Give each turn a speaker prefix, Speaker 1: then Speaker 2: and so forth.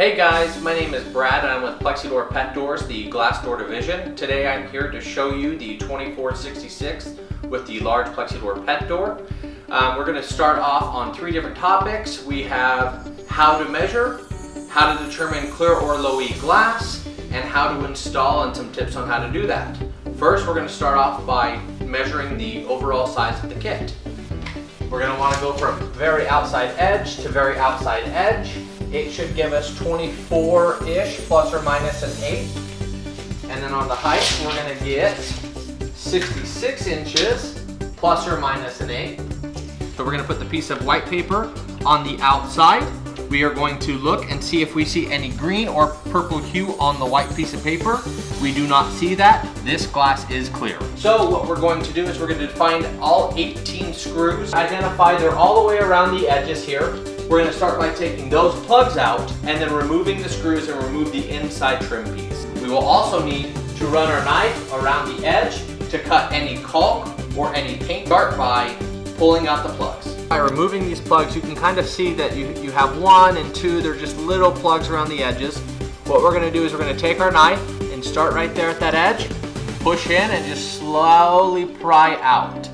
Speaker 1: Hey guys, my name is Brad and I'm with PlexiDor Pet Doors, the glass door division. Today I'm here to show you the 2466 with the large PlexiDor pet door. We're going to start off on three different topics. We have how to measure, how to determine clear or low E glass, and how to install and some tips on how to do that. First, we're going to start off by measuring the overall size of the kit. We're going to want to go from very outside edge to very outside edge. It should give us 24-ish plus or minus an 8. And then on the height, we're going to get 66 inches plus or minus an 8. So we're going to put the piece of white paper on the outside. We are going to look and see if we see any green or purple hue on the white piece of paper. We do not see that. This glass is clear. So what we're going to do is we're going to find all 18 screws. Identify they're all the way around the edges here. We're going to start by taking those plugs out and then removing the screws and remove the inside trim piece. We will also need to run our knife around the edge to cut any caulk or any paint. Start by pulling out the plugs. By removing these plugs, you can kind of see that you have one and two. They're just little plugs around the edges. What we're going to do is we're going to take our knife and start right there at that edge, push in and just slowly pry out.